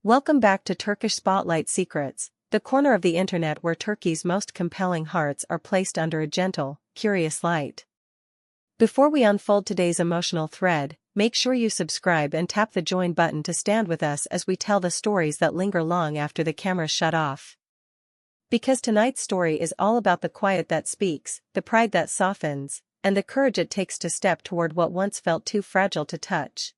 Welcome back to Turkish Spotlight Secrets, the corner of the internet where Turkey's most compelling hearts are placed under a gentle, curious light. Before we unfold today's emotional thread, make sure you subscribe and tap the join button to stand with us as we tell the stories that linger long after the cameras shut off. Because tonight's story is all about the quiet that speaks, the pride that softens, and the courage it takes to step toward what once felt too fragile to touch.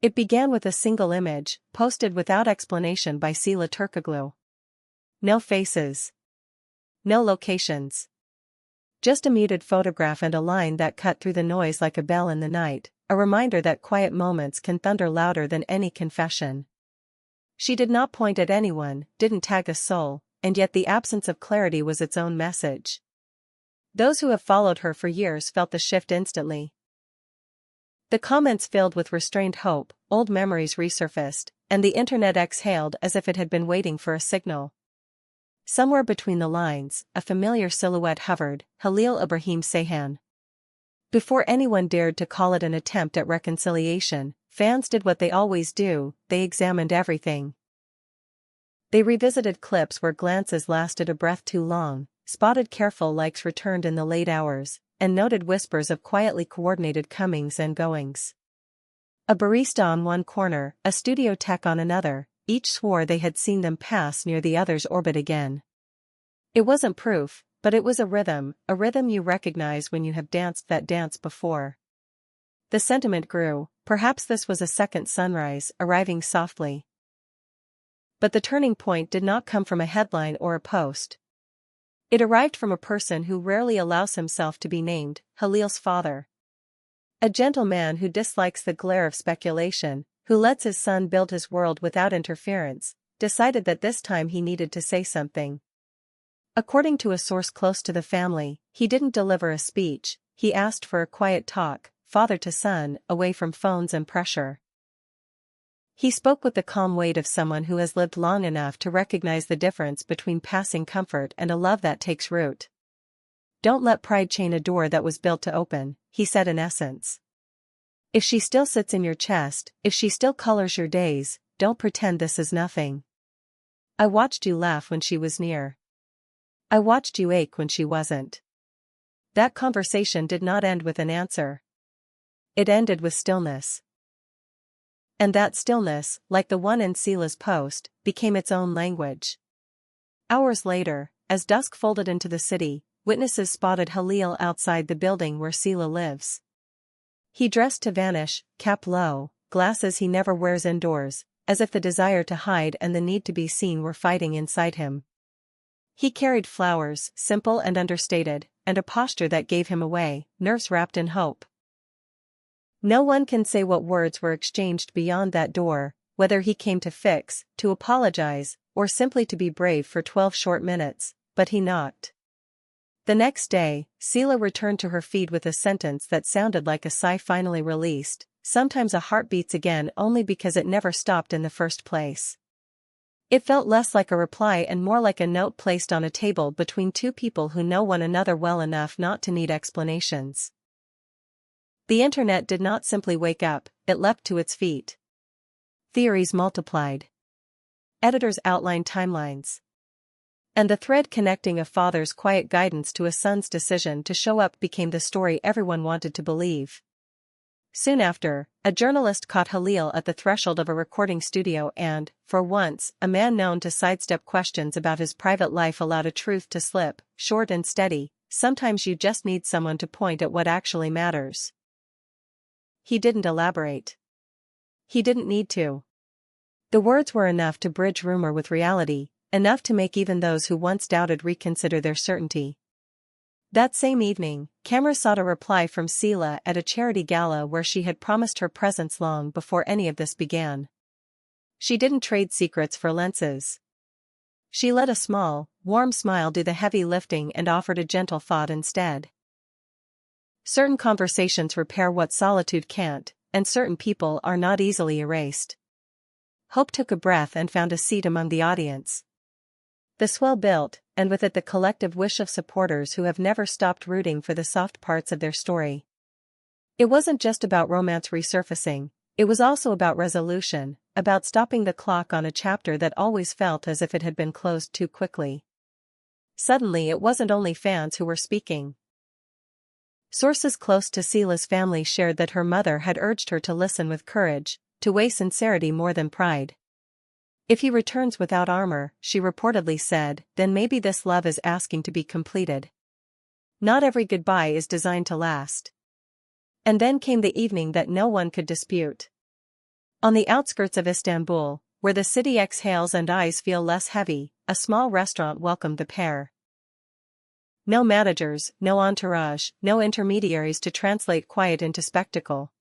It began with a single image, posted without explanation by Sıla Turkoglu. No faces. No locations. Just a muted photograph and a line that cut through the noise like a bell in the night, a reminder that quiet moments can thunder louder than any confession. She did not point at anyone, didn't tag a soul, and yet the absence of clarity was its own message. Those who have followed her for years felt the shift instantly. The comments filled with restrained hope, old memories resurfaced, and the internet exhaled as if it had been waiting for a signal. Somewhere between the lines, a familiar silhouette hovered, Halil Ibrahim Seyhan. Before anyone dared to call it an attempt at reconciliation, fans did what they always do, they examined everything. They revisited clips where glances lasted a breath too long, spotted careful likes returned in the late hours, and noted whispers of quietly coordinated comings and goings. A barista on one corner, a studio tech on another, each swore they had seen them pass near the other's orbit again. It wasn't proof, but it was a rhythm you recognize when you have danced that dance before. The sentiment grew, perhaps this was a second sunrise, arriving softly. But the turning point did not come from a headline or a post. It arrived from a person who rarely allows himself to be named, Halil's father. A gentle man who dislikes the glare of speculation, who lets his son build his world without interference, decided that this time he needed to say something. According to a source close to the family, he didn't deliver a speech, he asked for a quiet talk, father to son, away from phones and pressure. He spoke with the calm weight of someone who has lived long enough to recognize the difference between passing comfort and a love that takes root. Don't let pride chain a door that was built to open, he said in essence. If she still sits in your chest, if she still colors your days, don't pretend this is nothing. I watched you laugh when she was near. I watched you ache when she wasn't. That conversation did not end with an answer. It ended with stillness. And that stillness, like the one in Sıla's post, became its own language. Hours later, as dusk folded into the city, witnesses spotted Halil outside the building where Sıla lives. He dressed to vanish, cap low, glasses he never wears indoors, as if the desire to hide and the need to be seen were fighting inside him. He carried flowers, simple and understated, and a posture that gave him away, nerves wrapped in hope. No one can say what words were exchanged beyond that door, whether he came to fix, to apologize, or simply to be brave for 12 short minutes, but he knocked. The next day, Sıla returned to her feed with a sentence that sounded like a sigh finally released, sometimes a heart beats again only because it never stopped in the first place. It felt less like a reply and more like a note placed on a table between two people who know one another well enough not to need explanations. The internet did not simply wake up, it leapt to its feet. Theories multiplied. Editors outlined timelines. And the thread connecting a father's quiet guidance to a son's decision to show up became the story everyone wanted to believe. Soon after, a journalist caught Halil at the threshold of a recording studio and, for once, a man known to sidestep questions about his private life allowed a truth to slip, short and steady. Sometimes you just need someone to point at what actually matters. He didn't elaborate. He didn't need to. The words were enough to bridge rumor with reality, enough to make even those who once doubted reconsider their certainty. That same evening, cameras sought a reply from Sıla at a charity gala where she had promised her presence long before any of this began. She didn't trade secrets for lenses. She let a small, warm smile do the heavy lifting and offered a gentle thought instead. Certain conversations repair what solitude can't, and certain people are not easily erased. Hope took a breath and found a seat among the audience. The swell built, and with it the collective wish of supporters who have never stopped rooting for the soft parts of their story. It wasn't just about romance resurfacing, it was also about resolution, about stopping the clock on a chapter that always felt as if it had been closed too quickly. Suddenly it wasn't only fans who were speaking. Sources close to Sıla's family shared that her mother had urged her to listen with courage, to weigh sincerity more than pride. If he returns without armor, she reportedly said, then maybe this love is asking to be completed. Not every goodbye is designed to last. And then came the evening that no one could dispute. On the outskirts of Istanbul, where the city exhales and eyes feel less heavy, a small restaurant welcomed the pair. No managers, no entourage, no intermediaries to translate quiet into spectacle.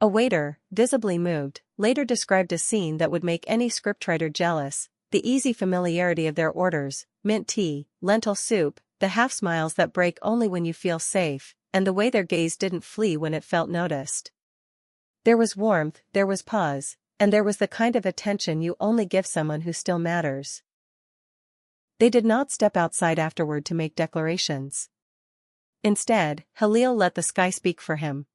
A waiter, visibly moved, later described a scene that would make any scriptwriter jealous: the easy familiarity of their orders, mint tea, lentil soup, the half-smiles that break only when you feel safe, and the way their gaze didn't flee when it felt noticed. There was warmth, there was pause, and there was the kind of attention you only give someone who still matters. They did not step outside afterward to make declarations. Instead, Halil let the sky speak for him.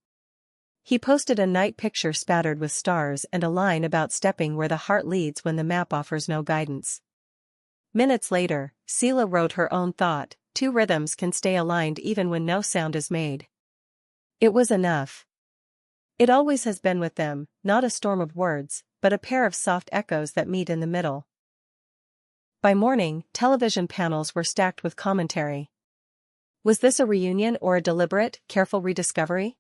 He posted a night picture spattered with stars and a line about stepping where the heart leads when the map offers no guidance. Minutes later, Sıla wrote her own thought: two rhythms can stay aligned even when no sound is made. It was enough. It always has been with them, not a storm of words, but a pair of soft echoes that meet in the middle. By morning, television panels were stacked with commentary. Was this a reunion or a deliberate, careful rediscovery?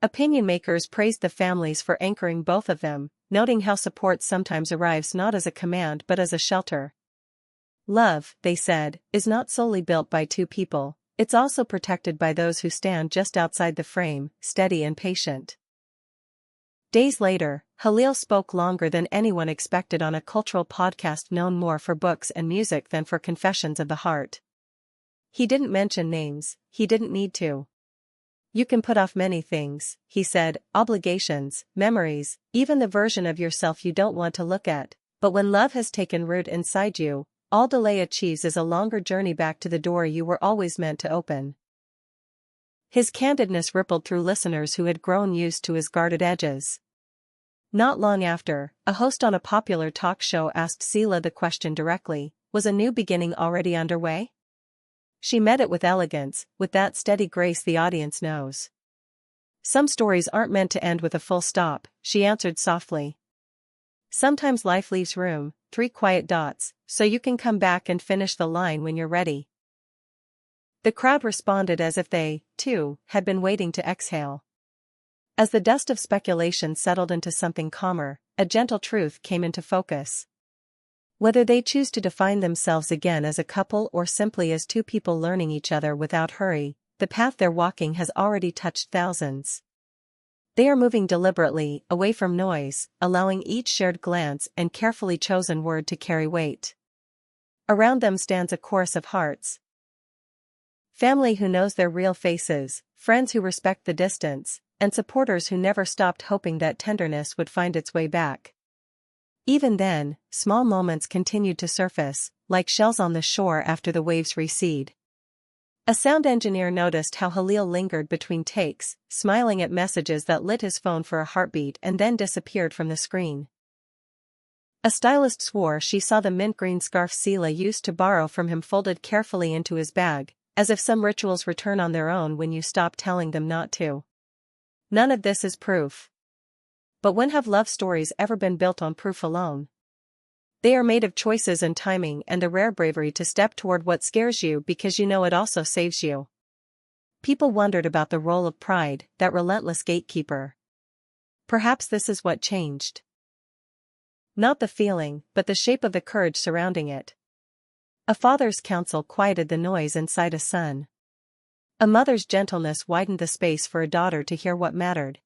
Opinion makers praised the families for anchoring both of them, noting how support sometimes arrives not as a command but as a shelter. Love, they said, is not solely built by two people, it's also protected by those who stand just outside the frame, steady and patient. Days later, Halil spoke longer than anyone expected on a cultural podcast known more for books and music than for confessions of the heart. He didn't mention names, he didn't need to. You can put off many things, he said, obligations, memories, even the version of yourself you don't want to look at, but when love has taken root inside you, all delay achieves is a longer journey back to the door you were always meant to open. His candidness rippled through listeners who had grown used to his guarded edges. Not long after, a host on a popular talk show asked Sıla the question directly: was a new beginning already underway? She met it with elegance, with that steady grace the audience knows. Some stories aren't meant to end with a full stop, she answered softly. Sometimes life leaves room, 3 quiet dots, so you can come back and finish the line when you're ready. The crowd responded as if they, too, had been waiting to exhale. As the dust of speculation settled into something calmer, a gentle truth came into focus. Whether they choose to define themselves again as a couple or simply as two people learning each other without hurry, the path they're walking has already touched thousands. They are moving deliberately, away from noise, allowing each shared glance and carefully chosen word to carry weight. Around them stands a chorus of hearts. Family who knows their real faces, friends who respect the distance, and supporters who never stopped hoping that tenderness would find its way back. Even then, small moments continued to surface, like shells on the shore after the waves recede. A sound engineer noticed how Halil lingered between takes, smiling at messages that lit his phone for a heartbeat and then disappeared from the screen. A stylist swore she saw the mint green scarf Sıla used to borrow from him folded carefully into his bag, as if some rituals return on their own when you stop telling them not to. None of this is proof. But when have love stories ever been built on proof alone? They are made of choices and timing and the rare bravery to step toward what scares you because you know it also saves you. People wondered about the role of pride, that relentless gatekeeper. Perhaps this is what changed. Not the feeling, but the shape of the courage surrounding it. A father's counsel quieted the noise inside a son. A mother's gentleness widened the space for a daughter to hear what mattered.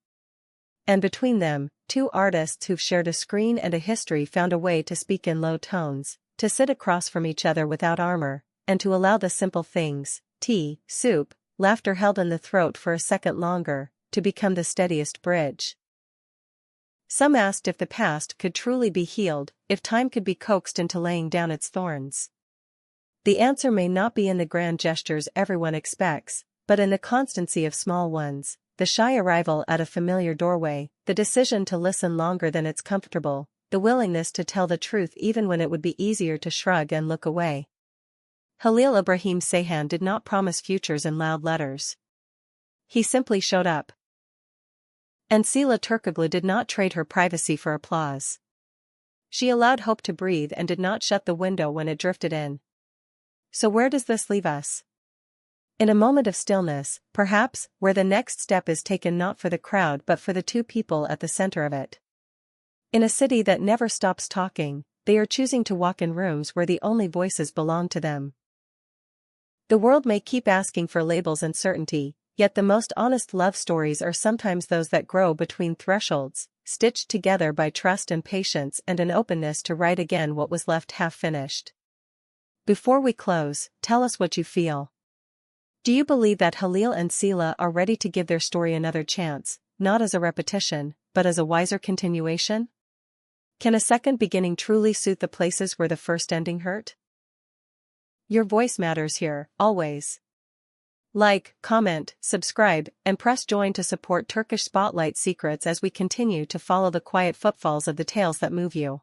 And between them, 2 artists who've shared a screen and a history found a way to speak in low tones, to sit across from each other without armor, and to allow the simple things, tea, soup, laughter held in the throat for a second longer, to become the steadiest bridge. Some asked if the past could truly be healed, if time could be coaxed into laying down its thorns. The answer may not be in the grand gestures everyone expects, but in the constancy of small ones, the shy arrival at a familiar doorway, the decision to listen longer than it's comfortable, the willingness to tell the truth even when it would be easier to shrug and look away. Halil Ibrahim Sayhan did not promise futures in loud letters. He simply showed up. And Sıla Turkoglu did not trade her privacy for applause. She allowed hope to breathe and did not shut the window when it drifted in. So where does this leave us? In a moment of stillness, perhaps, where the next step is taken not for the crowd but for the two people at the center of it. In a city that never stops talking, they are choosing to walk in rooms where the only voices belong to them. The world may keep asking for labels and certainty, yet the most honest love stories are sometimes those that grow between thresholds, stitched together by trust and patience and an openness to write again what was left half-finished. Before we close, tell us what you feel. Do you believe that Halil and Sıla are ready to give their story another chance, not as a repetition, but as a wiser continuation? Can a second beginning truly suit the places where the first ending hurt? Your voice matters here, always. Like, comment, subscribe, and press join to support Turkish Spotlight Secrets as we continue to follow the quiet footfalls of the tales that move you.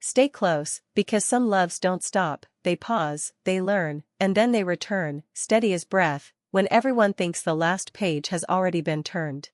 Stay close, because some loves don't stop, they pause, they learn, and then they return, steady as breath, when everyone thinks the last page has already been turned.